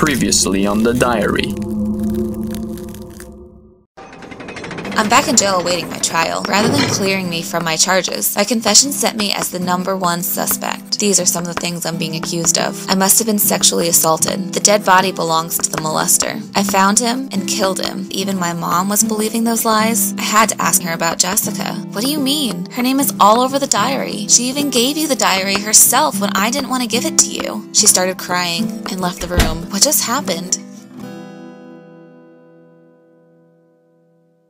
Previously on the diary. I'm back in jail awaiting my trial. Rather than clearing me from my charges, my confession set me as the #1 suspect. These are some of the things I'm being accused of. I must have been sexually assaulted. The dead body belongs to the molester. I found him and killed him. Even my mom was believing those lies. I had to ask her about Jessica. What do you mean? Her name is all over the diary. She even gave you the diary herself when I didn't want to give it to you. She started crying and left the room. What just happened?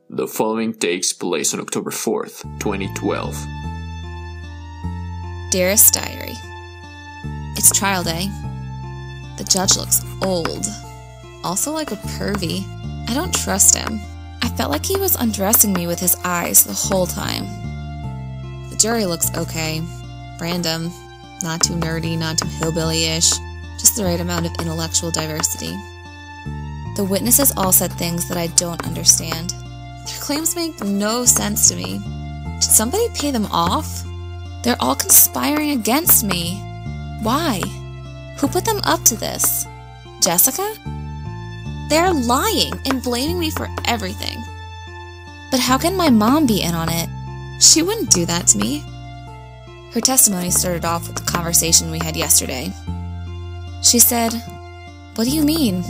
The following takes place on October 4th, 2012. Dearest Diary, it's trial day. The judge looks old, also like a pervy. I don't trust him. I felt like he was undressing me with his eyes the whole time. The jury looks okay, random, not too nerdy, not too hillbilly-ish, just the right amount of intellectual diversity. The witnesses all said things that I don't understand. Their claims make no sense to me. Did somebody pay them off? They're all conspiring against me. Why? Who put them up to this? Jessica? They're lying and blaming me for everything. But how can my mom be in on it? She wouldn't do that to me. Her testimony started off with the conversation we had yesterday. She said, "What do you mean?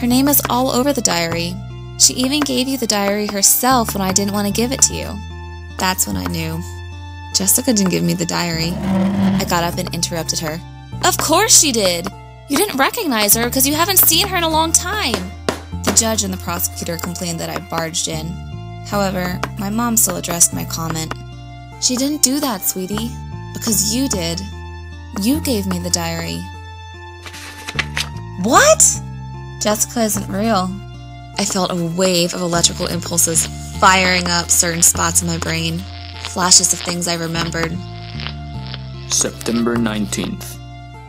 Her name is all over the diary. She even gave you the diary herself when I didn't want to give it to you." That's when I knew. Jessica didn't give me the diary. I got up and interrupted her. Of course she did! You didn't recognize her because you haven't seen her in a long time. The judge and the prosecutor complained that I barged in. However, my mom still addressed my comment. She didn't do that, sweetie, because you did. You gave me the diary. What? Jessica isn't real. I felt a wave of electrical impulses firing up certain spots in my brain, flashes of things I remembered. September 19th.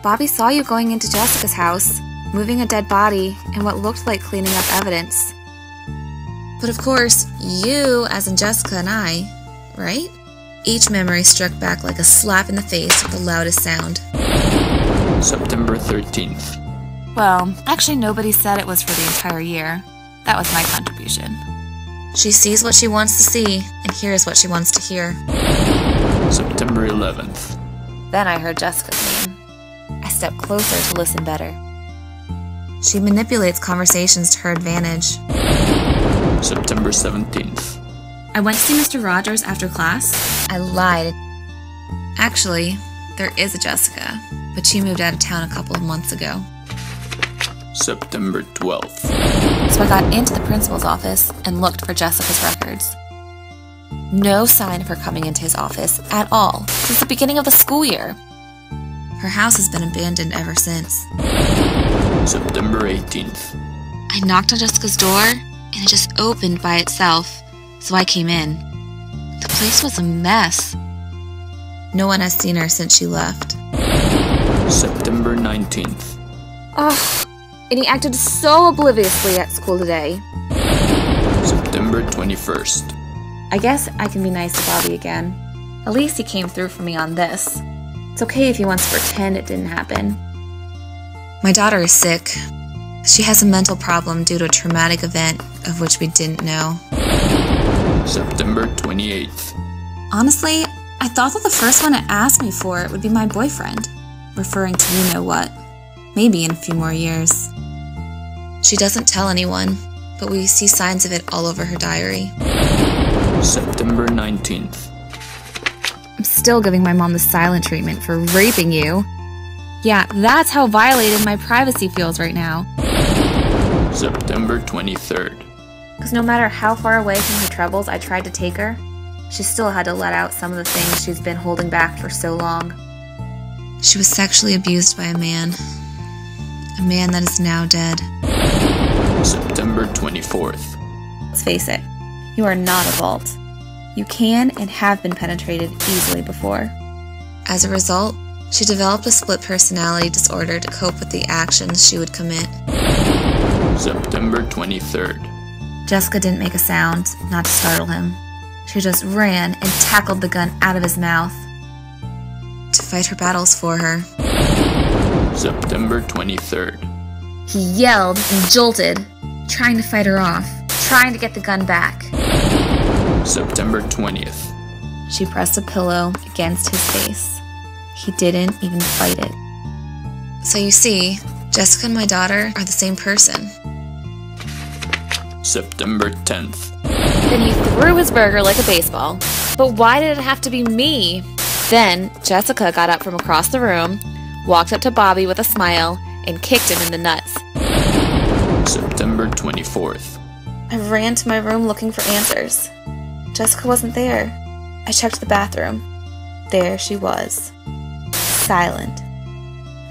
Bobby saw you going into Jessica's house, moving a dead body, and what looked like cleaning up evidence. But of course, you, as in Jessica and I, right? Each memory struck back like a slap in the face with the loudest sound. September 13th. Well, actually nobody said it was for the entire year. That was my contribution. She sees what she wants to see and hears what she wants to hear. September 11th. Then I heard Jessica's name. I stepped closer to listen better. She manipulates conversations to her advantage. September 17th. I went to see Mr. Rogers after class. I lied. Actually, there is a Jessica, but she moved out of town a couple of months ago. September 12th. So I got into the principal's office and looked for Jessica's records. No sign of her coming into his office at all since the beginning of the school year. Her house has been abandoned ever since. September 18th. I knocked on Jessica's door and it just opened by itself, so I came in. The place was a mess. No one has seen her since she left. September 19th. Ugh. And he acted so obliviously at school today. September 21st. I guess I can be nice to Bobby again. At least he came through for me on this. It's okay if he wants to pretend it didn't happen. My daughter is sick. She has a mental problem due to a traumatic event of which we didn't know. September 28th. Honestly, I thought that the first one to ask me for it would be my boyfriend, referring to you-know-what. Maybe in a few more years. She doesn't tell anyone, but we see signs of it all over her diary. September 19th. I'm still giving my mom the silent treatment for raping you. Yeah, that's how violated my privacy feels right now. September 23rd. Because no matter how far away from her troubles I tried to take her, she still had to let out some of the things she's been holding back for so long. She was sexually abused by a man that is now dead. September 24th. Let's face it, you are not a vault. You can and have been penetrated easily before. As a result, she developed a split personality disorder to cope with the actions she would commit. September 23rd. Jessica didn't make a sound, not to startle him. She just ran and tackled the gun out of his mouth. To fight her battles for her. September 23rd. He yelled and jolted, trying to fight her off, trying to get the gun back. September 20th. She pressed a pillow against his face. He didn't even fight it. So you see, Jessica and my daughter are the same person. September 10th. Then he threw his burger like a baseball. But why did it have to be me? Then Jessica got up from across the room, walked up to Bobby with a smile, and kicked him in the nuts. September 24th. I ran to my room looking for answers. Jessica wasn't there. I checked the bathroom. There she was, silent,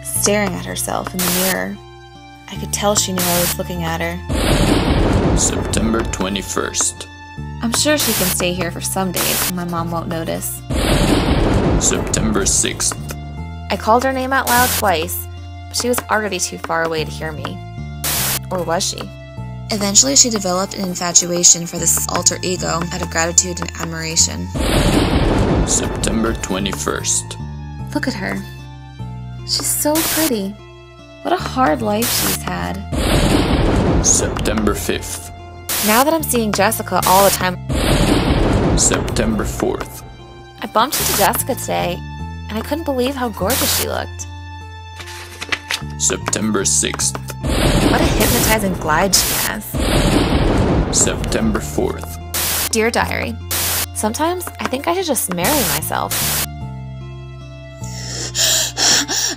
staring at herself in the mirror. I could tell she knew I was looking at her. September 21st. I'm sure she can stay here for some days and my mom won't notice. September 6th. I called her name out loud twice, but she was already too far away to hear me. Or was she? Eventually, she developed an infatuation for this alter ego out of gratitude and admiration. September 21st. Look at her. She's so pretty. What a hard life she's had. September 5th. Now that I'm seeing Jessica all the time, September 4th. I bumped into Jessica today, and I couldn't believe how gorgeous she looked. September 6th. What a hypnotizing glide she has. September 4th. Dear Diary, sometimes I think I should just marry myself.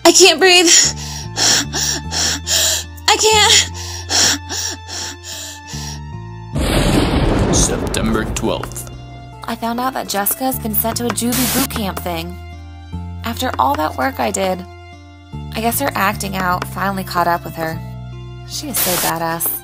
I can't breathe. I can't. September 12th. I found out that Jessica has been sent to a juvie boot camp thing. After all that work I did, I guess her acting out finally caught up with her. She is so badass.